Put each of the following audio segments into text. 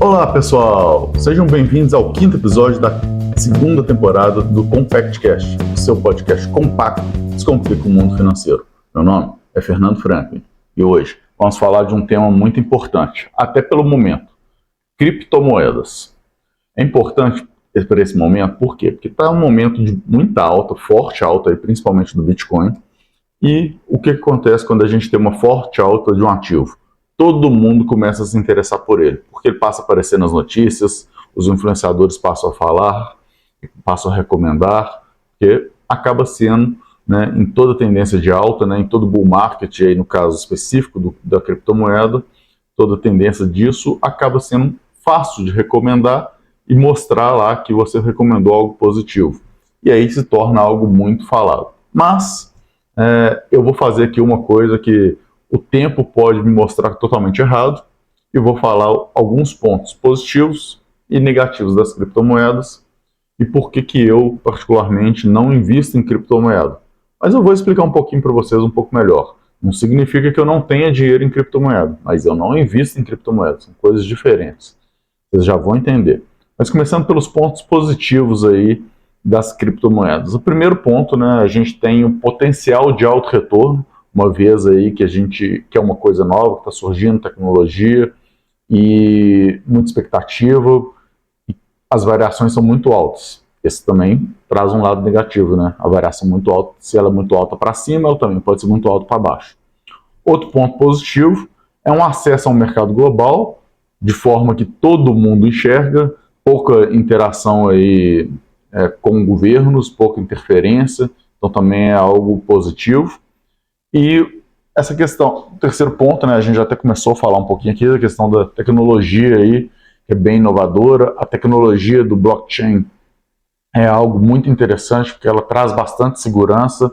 Olá pessoal, sejam bem-vindos ao quinto episódio da segunda temporada do CompactCast, o seu podcast compacto que descomplica o mundo financeiro. Meu nome é Fernando Franklin e hoje vamos falar de um tema muito importante, até pelo momento: criptomoedas. É importante para esse momento, por quê? Porque está um momento de muita alta, forte alta, principalmente do Bitcoin. E o que acontece quando a gente tem uma forte alta de um ativo? Todo mundo começa a se interessar por ele, porque ele passa a aparecer nas notícias, os influenciadores passam a falar, passam a recomendar, porque acaba sendo, né, em toda tendência de alta, né, em todo bull market, aí no caso específico da criptomoeda, toda tendência disso acaba sendo fácil de recomendar e mostrar lá que você recomendou algo positivo. E aí se torna algo muito falado. Mas eu vou fazer aqui uma coisa que o tempo pode me mostrar totalmente errado e vou falar alguns pontos positivos e negativos das criptomoedas e por que eu, particularmente, não invisto em criptomoeda. Mas eu vou explicar um pouquinho para vocês um pouco melhor. Não significa que eu não tenha dinheiro em criptomoeda, mas eu não invisto em criptomoedas, são coisas diferentes. Vocês já vão entender. Mas começando pelos pontos positivos aí das criptomoedas. O primeiro ponto, né, a gente tem o potencial de alto retorno, uma vez aí que é uma coisa nova, que está surgindo, tecnologia e muita expectativa, e as variações são muito altas. Esse também traz um lado negativo, né? A variação muito alta, se ela é muito alta para cima, ela também pode ser muito alta para baixo. Outro ponto positivo é um acesso ao mercado global, de forma que todo mundo enxerga, pouca interação aí com governos, pouca interferência, então também é algo positivo. E essa questão, o terceiro ponto, né, a gente já até começou a falar um pouquinho aqui da questão da tecnologia aí, que é bem inovadora. A tecnologia do blockchain é algo muito interessante, porque ela traz bastante segurança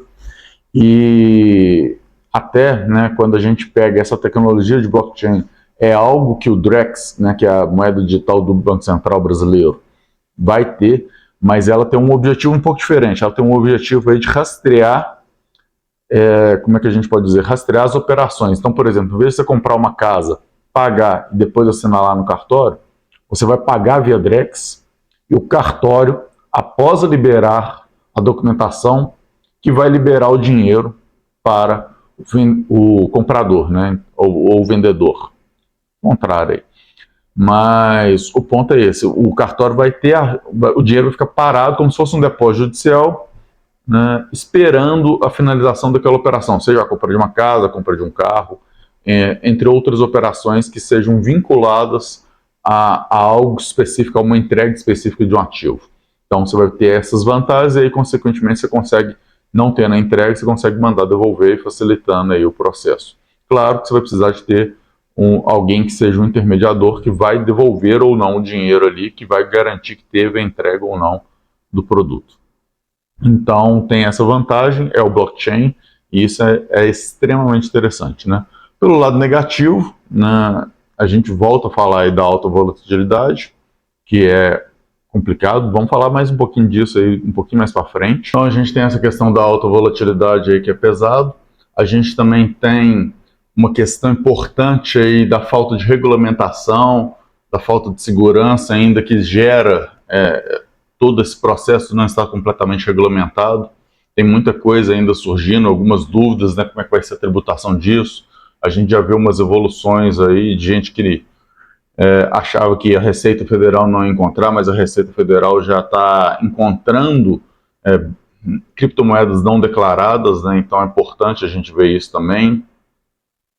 e até, né, quando a gente pega essa tecnologia de blockchain, é algo que o Drex, né, que é a moeda digital do Banco Central brasileiro, vai ter, mas ela tem um objetivo um pouco diferente. Ela tem um objetivo aí de rastrear, como é que a gente pode dizer? Rastrear as operações. Então, por exemplo, em vez de você comprar uma casa, pagar e depois assinar lá no cartório, você vai pagar via Drex e o cartório, após liberar a documentação, que vai liberar o dinheiro para o comprador, né? ou o vendedor. Contrário aí. Mas o ponto é esse: o cartório vai ter o dinheiro vai ficar parado como se fosse um depósito judicial, né, esperando a finalização daquela operação, seja a compra de uma casa, a compra de um carro, entre outras operações que sejam vinculadas a algo específico, a uma entrega específica de um ativo. Então você vai ter essas vantagens e aí, consequentemente, você consegue, não tendo a entrega, você consegue mandar devolver, facilitando aí o processo. Claro que você vai precisar de ter alguém que seja um intermediador que vai devolver ou não o dinheiro ali, que vai garantir que teve a entrega ou não do produto. Então tem essa vantagem, é o blockchain, e isso é extremamente interessante, né? Pelo lado negativo, né, a gente volta a falar aí da alta volatilidade, que é complicado. Vamos falar mais um pouquinho disso aí, um pouquinho mais para frente. Então a gente tem essa questão da alta volatilidade aí, que é pesado. A gente também tem uma questão importante aí da falta de regulamentação, da falta de segurança ainda, que gera todo esse processo não está completamente regulamentado. Tem muita coisa ainda surgindo, algumas dúvidas, né, como é que vai ser a tributação disso. A gente já viu umas evoluções aí de gente que achava que a Receita Federal não ia encontrar, mas a Receita Federal já está encontrando criptomoedas não declaradas, né, então é importante a gente ver isso também.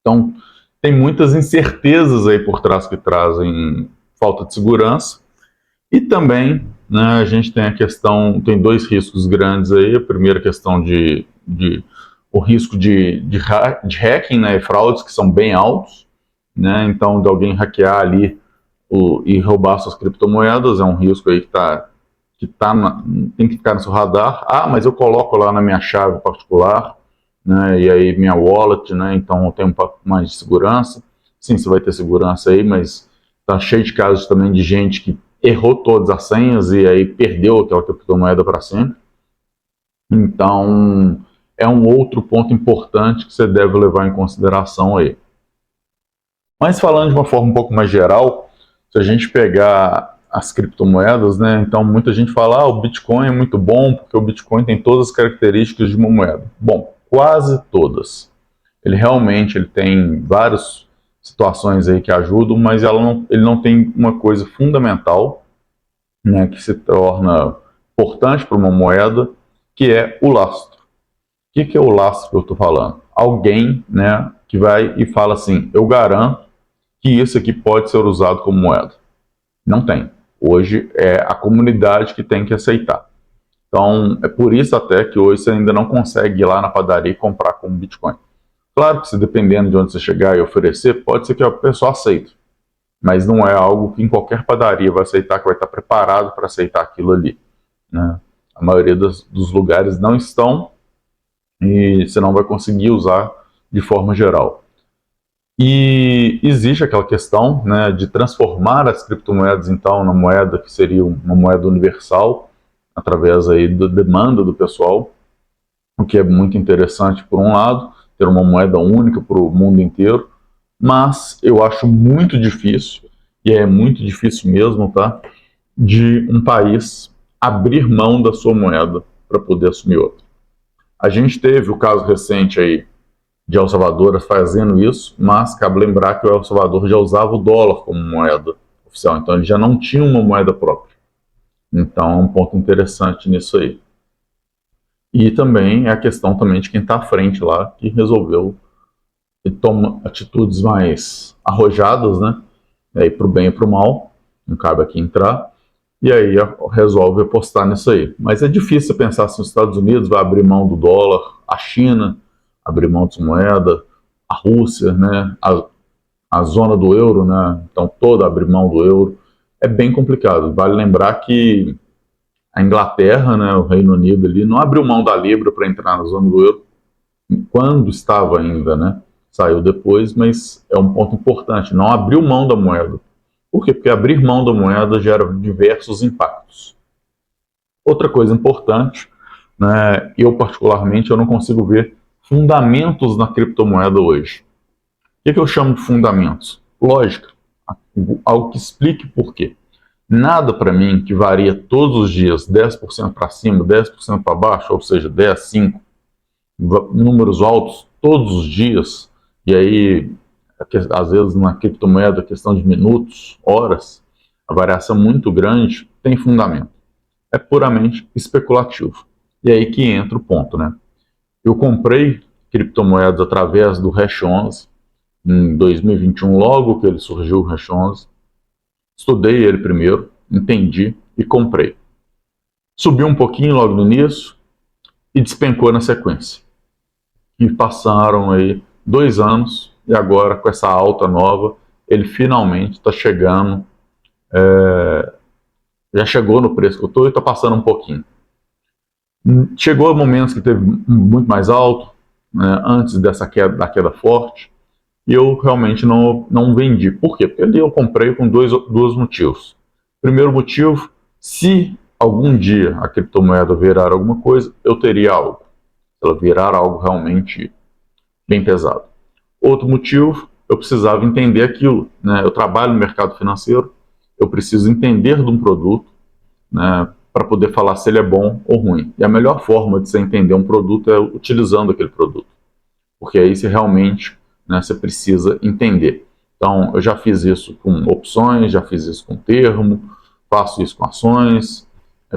Então, tem muitas incertezas aí por trás que trazem falta de segurança. E também, né, a gente tem a questão, tem dois riscos grandes aí. A primeira questão o risco de hacking, né, e fraudes, que são bem altos, né, então de alguém hackear ali e roubar suas criptomoedas é um risco aí que tem que ficar no seu radar. Ah, mas eu coloco lá na minha chave particular, né, e aí minha wallet, né, então eu tenho um pouco mais de segurança. Sim, você vai ter segurança aí, mas tá cheio de casos também de gente que errou todas as senhas e aí perdeu aquela criptomoeda para sempre. Então, é um outro ponto importante que você deve levar em consideração aí. Mas falando de uma forma um pouco mais geral, Se a gente pegar as criptomoedas, né, então muita gente fala, o Bitcoin é muito bom porque o Bitcoin tem todas as características de uma moeda. Bom, quase todas. Ele tem várias situações aí que ajudam, mas ele não tem uma coisa fundamental, né, que se torna importante para uma moeda, que é o lastro. O que é o lastro que eu estou falando? Alguém, né, que vai e fala assim, eu garanto que isso aqui pode ser usado como moeda. Não tem. Hoje é a comunidade que tem que aceitar. Então, é por isso até que hoje você ainda não consegue ir lá na padaria e comprar com Bitcoin. Claro que se dependendo de onde você chegar e oferecer, pode ser que a pessoa aceite. Mas não é algo que em qualquer padaria vai aceitar, que vai estar preparado para aceitar aquilo ali, né? A maioria dos lugares não estão e você não vai conseguir usar de forma geral. E existe aquela questão, né, de transformar as criptomoedas então na moeda que seria uma moeda universal, através aí da demanda do pessoal, o que é muito interessante por um lado, ter uma moeda única para o mundo inteiro, mas eu acho muito difícil, e é muito difícil mesmo, tá, de um país abrir mão da sua moeda para poder assumir outra. A gente teve o caso recente aí de El Salvador fazendo isso, mas cabe lembrar que o El Salvador já usava o dólar como moeda oficial, então ele já não tinha uma moeda própria. Então é um ponto interessante nisso aí. E também é a questão também de quem está à frente lá, que resolveu e toma atitudes mais arrojadas, né? Aí para o bem e para o mal, não cabe aqui entrar, e aí resolve apostar nisso aí. Mas é difícil pensar se os Estados Unidos vai abrir mão do dólar, a China abrir mão de sua moeda, a Rússia, né? A zona do euro, né? Então toda abrir mão do euro. É bem complicado. Vale lembrar que a Inglaterra, né, o Reino Unido ali, não abriu mão da Libra para entrar na zona do euro quando estava ainda, né? Saiu depois, mas é um ponto importante. Não abriu mão da moeda. Por quê? Porque abrir mão da moeda gera diversos impactos. Outra coisa importante, né, eu particularmente eu não consigo ver fundamentos na criptomoeda hoje. O que eu chamo de fundamentos? Lógica, algo que explique por quê. Nada para mim que varia todos os dias 10% para cima, 10% para baixo, ou seja, 10, 5, números altos todos os dias, e aí às vezes na criptomoeda, questão de minutos, horas, a variação muito grande, tem fundamento. É puramente especulativo. E aí que entra o ponto, né? Eu comprei criptomoedas através do Hash 11 em 2021, logo que ele surgiu, o Hash 11. Estudei ele primeiro, entendi e comprei. Subiu um pouquinho logo no início e despencou na sequência. E passaram aí 2 anos e agora com essa alta nova, ele finalmente está chegando, já chegou no preço que eu estou e está passando um pouquinho. Chegou momentos que teve muito mais alto, né, antes da queda forte, e eu realmente não vendi. Por quê? Porque ali eu comprei com dois motivos. Primeiro motivo, se algum dia a criptomoeda virar alguma coisa, eu teria algo. Se ela virar algo realmente bem pesado. Outro motivo, eu precisava entender aquilo, né? Eu trabalho no mercado financeiro, eu preciso entender de um produto, né, para poder falar se ele é bom ou ruim. E a melhor forma de você entender um produto é utilizando aquele produto. Porque aí você realmente, né, você precisa entender. Então, eu já fiz isso com opções, já fiz isso com termo, faço isso com ações,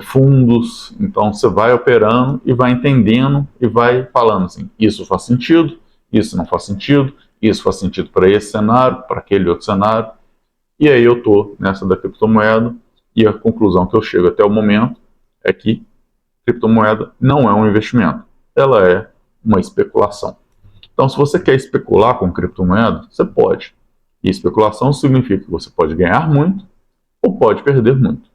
fundos. Então, você vai operando e vai entendendo e vai falando assim, isso faz sentido, isso não faz sentido, isso faz sentido para esse cenário, para aquele outro cenário. E aí eu estou nessa da criptomoeda e a conclusão que eu chego até o momento é que criptomoeda não é um investimento, ela é uma especulação. Então, se você quer especular com criptomoeda, você pode. E especulação significa que você pode ganhar muito ou pode perder muito.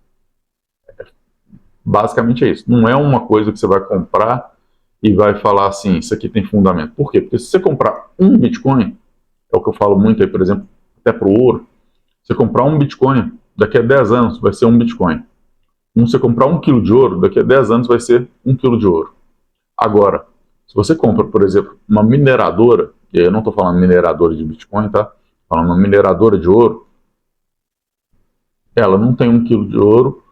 Basicamente é isso. Não é uma coisa que você vai comprar e vai falar assim, isso aqui tem fundamento. Por quê? Porque se você comprar um Bitcoin, é o que eu falo muito aí, por exemplo, até para o ouro, você comprar um Bitcoin, daqui a 10 anos vai ser um Bitcoin. Você comprar 1 quilo de ouro, daqui a 10 anos vai ser 1 quilo de ouro. Agora, se você compra, por exemplo, uma mineradora, e eu não estou falando mineradora de Bitcoin, tá? Falando uma mineradora de ouro, ela não tem 1 quilo de ouro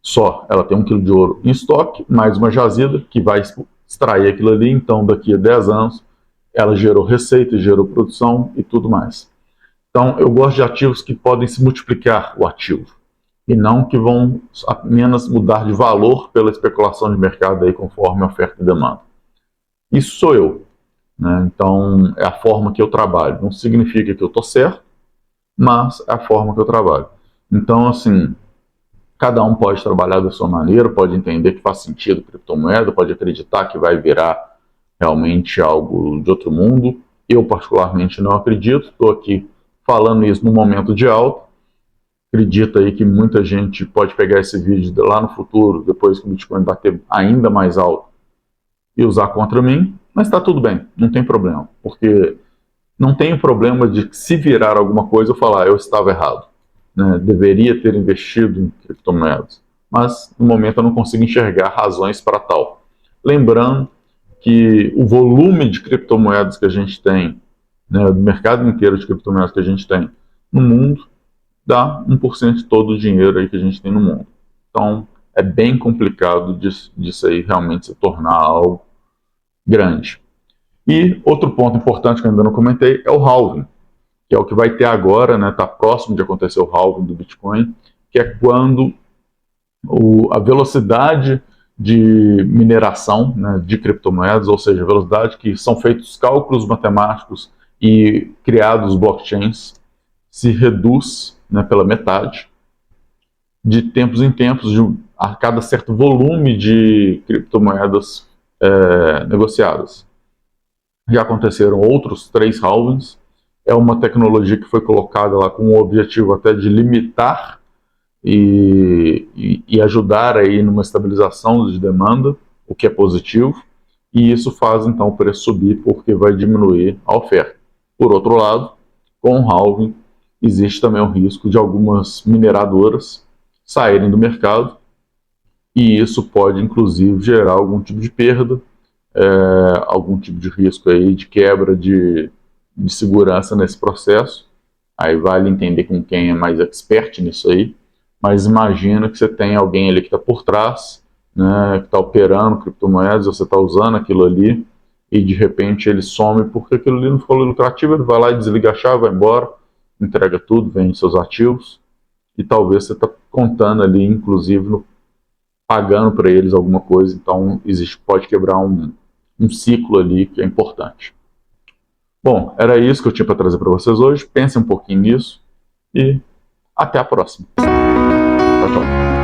só, ela tem 1 quilo de ouro em estoque, mais uma jazida que vai extrair aquilo ali, então daqui a 10 anos ela gerou receita, gerou produção e tudo mais. Então eu gosto de ativos que podem se multiplicar o ativo, e não que vão apenas mudar de valor pela especulação de mercado aí conforme a oferta e demanda. Isso sou eu, né? Então é a forma que eu trabalho. Não significa que eu estou certo, mas é a forma que eu trabalho. Então, assim, cada um pode trabalhar da sua maneira, pode entender que faz sentido criptomoeda, pode acreditar que vai virar realmente algo de outro mundo. Eu, particularmente, não acredito. Estou aqui falando isso no momento de alta. Acredito aí que muita gente pode pegar esse vídeo lá no futuro, depois que o Bitcoin bater ainda mais alto, e usar contra mim. Mas está tudo bem, não tem problema. Porque não tem problema de se virar alguma coisa eu falar, eu estava errado, né? Deveria ter investido em criptomoedas, mas no momento eu não consigo enxergar razões para tal. Lembrando que o volume de criptomoedas que a gente tem, né, do mercado inteiro de criptomoedas que a gente tem no mundo, dá 1% de todo o dinheiro aí que a gente tem no mundo. Então é bem complicado disso aí realmente se tornar algo grande. E outro ponto importante que eu ainda não comentei é o halving, que é o que vai ter agora, né? Está próximo de acontecer o halving do Bitcoin, que é quando a velocidade de mineração, né, de criptomoedas, ou seja, a velocidade que são feitos cálculos matemáticos e criados blockchains, se reduz, né, pela metade, de tempos em tempos, a cada certo volume de criptomoedas negociadas. Já aconteceram outros 3 halvings. É uma tecnologia que foi colocada lá com o objetivo até de limitar e ajudar aí numa estabilização de demanda, o que é positivo, e isso faz então o preço subir porque vai diminuir a oferta. Por outro lado, com o halving, existe também o risco de algumas mineradoras saírem do mercado, e isso pode inclusive gerar algum tipo de perda, algum tipo de risco aí de quebra de segurança nesse processo. Aí vale entender com quem é mais expert nisso aí, mas imagina que você tem alguém ali que está por trás, né, que está operando criptomoedas, você está usando aquilo ali, e de repente ele some porque aquilo ali não ficou lucrativo, ele vai lá e desliga a chave, vai embora, entrega tudo, vende seus ativos, e talvez você está contando ali, inclusive, pagando para eles alguma coisa, então pode quebrar um ciclo ali que é importante. Bom, era isso que eu tinha para trazer para vocês hoje. Pensem um pouquinho nisso e até a próxima. Tchau, tchau.